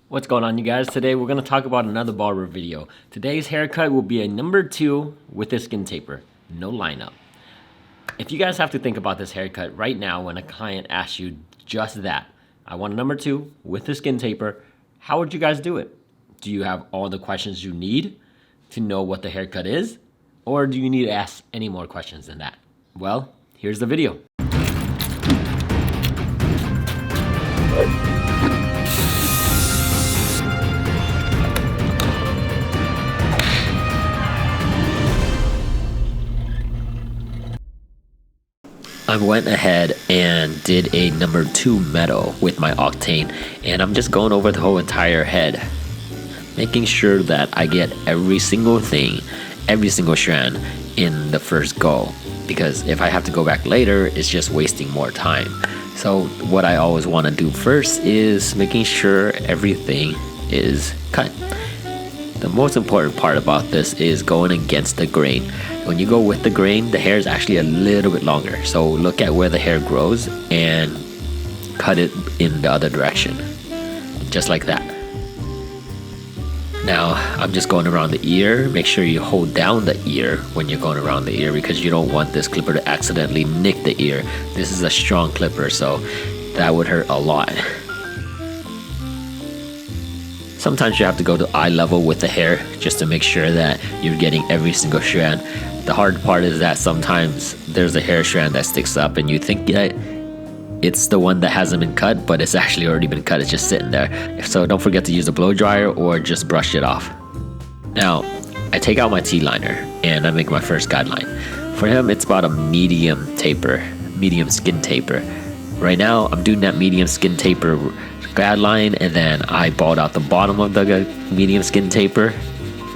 What's going on, you guys? Today we're going to talk about another barber video. Today's haircut will be a number 2 with a skin taper, no lineup. If you guys have to think about this haircut right now when a client asks you just that, I want a number 2 with a skin taper, how would you guys do it? Do you have all the questions you need to know what the haircut is? Or do you need to ask any more questions than that? Well, here's the video. I went ahead and did a number 2 metal with my octane, and I'm just going over the whole entire head, making sure that I get every single thing, every single strand in the first go, because if I have to go back later, it's just wasting more time. So what I always want to do first is making sure everything is cut. The most important part about this is going against the grain. When you go with the grain, the hair is actually a little bit longer. So look at where the hair grows and cut it in the other direction. Just like that. Now, I'm just going around the ear. Make sure you hold down the ear when you're going around the ear, because you don't want this clipper to accidentally nick the ear. This is a strong clipper, so that would hurt a lot. Sometimes you have to go to eye level with the hair just to make sure that you're getting every single strand. The hard part is that sometimes there's a hair strand that sticks up and you think that it's the one that hasn't been cut, but it's actually already been cut. It's just sitting there. So don't forget to use a blow dryer or just brush it off. Now, I take out my T-liner and I make my first guideline. For him, it's about a medium taper, medium skin taper. Right now, I'm doing that medium skin taper guideline, and then I balled out the bottom of the medium skin taper.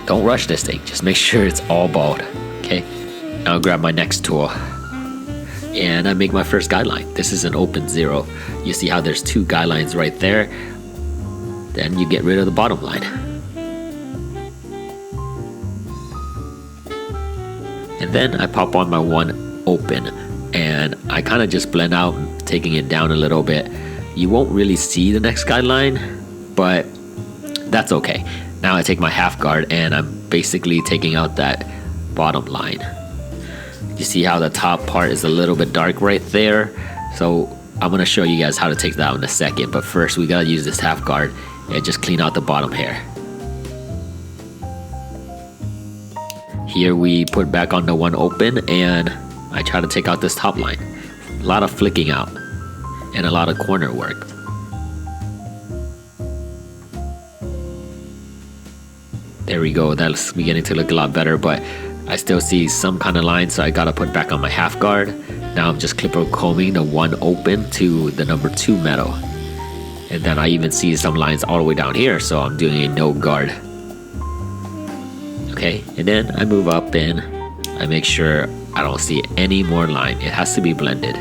Don't rush this thing, just make sure it's all bald. Okay, now I'll grab my next tool and I make my first guideline. This is an open 0. You see how there's 2 guidelines right there? Then you get rid of the bottom line. And then I pop on my 1 open, and I kind of just blend out, taking it down a little bit. You won't really see the next guideline, but that's okay. Now I take my half guard and I'm basically taking out that bottom line. You see how the top part is a little bit dark right there? So I'm gonna show you guys how to take that out in a second, but first we gotta use this half guard and just clean out the bottom hair. Here we put back on the 1 open and I try to take out this top line. A lot of flicking out and a lot of corner work. There we go, that's beginning to look a lot better, but I still see some kind of lines, so I gotta put back on my half guard. Now I'm just clipper combing the 1 open to the number 2 metal. And then I even see some lines all the way down here, so I'm doing a no guard. Okay, and then I move up and I make sure I don't see any more line. It has to be blended.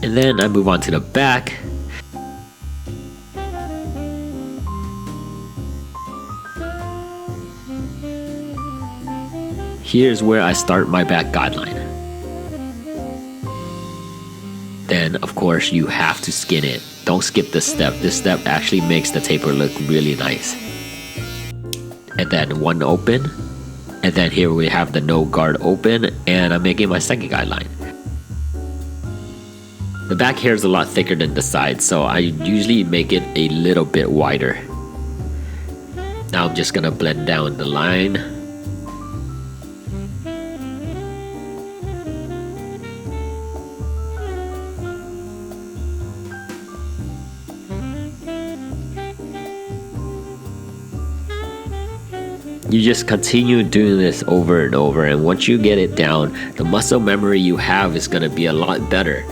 And then I move on to the back. Here's where I start my back guideline. Then, of course, you have to skin it. Don't skip this step. This step actually makes the taper look really nice. And then 1 open. And then here we have the no guard open, and I'm making my second guideline. The back hair is a lot thicker than the side, so I usually make it a little bit wider. Now I'm just gonna blend down the line. You just continue doing this over and over, and once you get it down, the muscle memory you have is gonna be a lot better.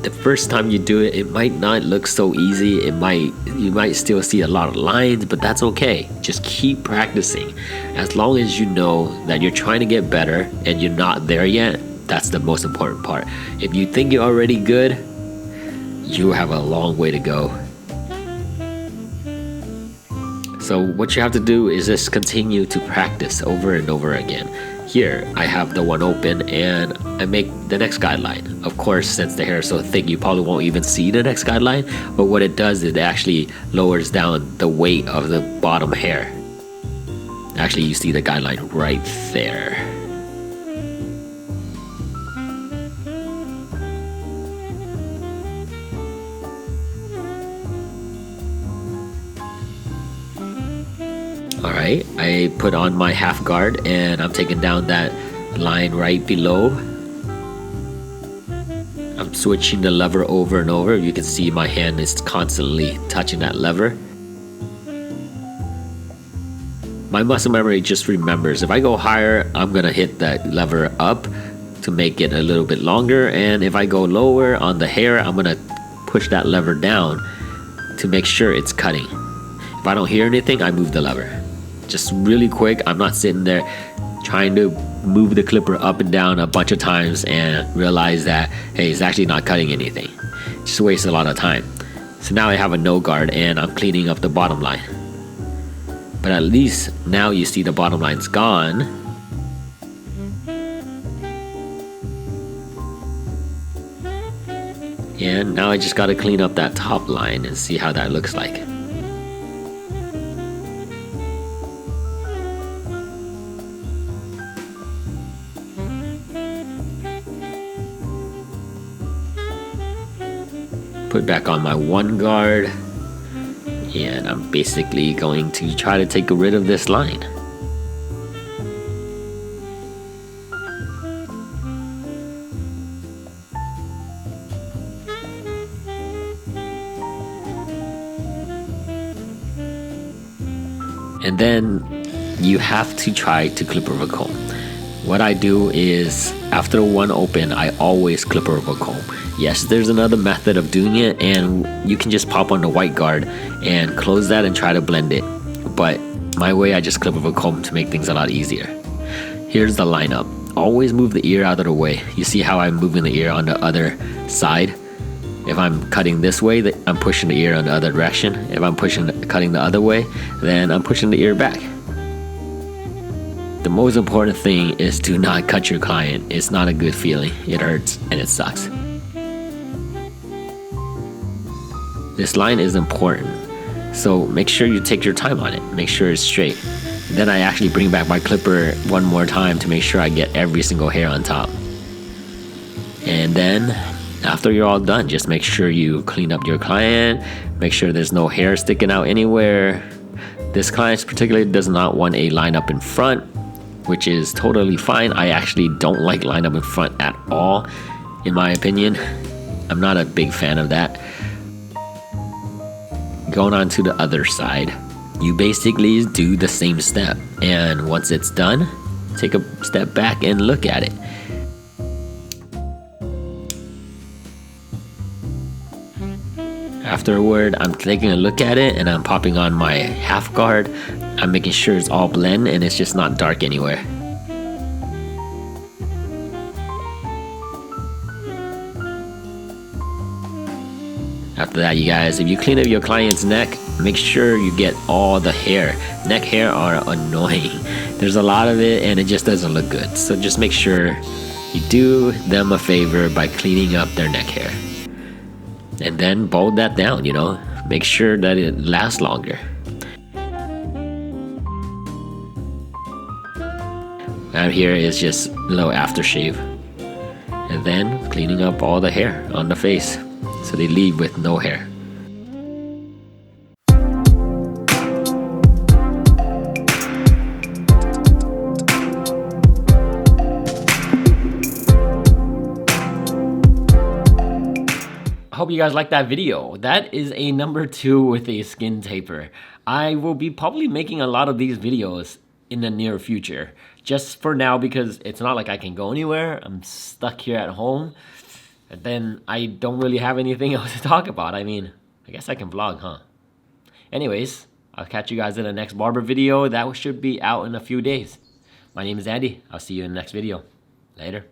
The first time you do it, it might not look so easy. You might still see a lot of lines, but that's okay. Just keep practicing. As long as you know that you're trying to get better and you're not there yet, that's the most important part. If you think you're already good, you have a long way to go. So what you have to do is just continue to practice over and over again. Here, I have the one open and I make the next guideline. Of course, since the hair is so thick, you probably won't even see the next guideline, but what it does is it actually lowers down the weight of the bottom hair. Actually, you see the guideline right there. Alright, I put on my half guard and I'm taking down that line right below. I'm switching the lever over and over. You can see my hand is constantly touching that lever. My muscle memory just remembers if I go higher, I'm gonna hit that lever up to make it a little bit longer, and if I go lower on the hair, I'm gonna push that lever down to make sure it's cutting. If I don't hear anything, I move the lever. Just really quick. I'm not sitting there trying to move the clipper up and down a bunch of times and realize that, hey, it's actually not cutting anything. Just wastes a lot of time. So now I have a no guard and I'm cleaning up the bottom line. But at least now you see the bottom line's gone. And now I just gotta clean up that top line and see how that looks like. Put back on my one guard, and I'm basically going to try to take rid of this line. And then you have to try to clip over comb. What I do is after one open, I always clip over comb. Yes, there's another method of doing it, and you can just pop on the white guard and close that and try to blend it. But my way, I just clip over comb to make things a lot easier. Here's the lineup. Always move the ear out of the way. You see how I'm moving the ear on the other side? If I'm cutting this way, I'm pushing the ear on the other direction. If I'm cutting the other way, then I'm pushing the ear back. The most important thing is to not cut your client. It's not a good feeling. It hurts and it sucks. This line is important, so make sure you take your time on it. Make sure it's straight. Then I actually bring back my clipper one more time to make sure I get every single hair on top. And then after you're all done, just make sure you clean up your client. Make sure there's no hair sticking out anywhere. This client particularly does not want a line up in front, which is totally fine. I actually don't like line up in front at all, in my opinion. I'm not a big fan of that. Going on to the other side, you basically do the same step, and once it's done, take a step back and look at it. Afterward, I'm taking a look at it and I'm popping on my half guard. I'm making sure it's all blend and it's just not dark anywhere. After that, you guys, if you clean up your client's neck, make sure you get all the hair. Neck hair are annoying. There's a lot of it and it just doesn't look good. So just make sure you do them a favor by cleaning up their neck hair. And then bolt that down, you know. Make sure that it lasts longer. And here is just a little aftershave. And then cleaning up all the hair on the face, so they leave with no hair. I hope you guys liked that video. That is a number 2 with a skin taper. I will be probably making a lot of these videos in the near future. Just for now, because it's not like I can go anywhere. I'm stuck here at home. And then I don't really have anything else to talk about. I mean, I guess I can vlog, huh? Anyways, I'll catch you guys in the next barber video. That should be out in a few days. My name is Andy. I'll see you in the next video. Later.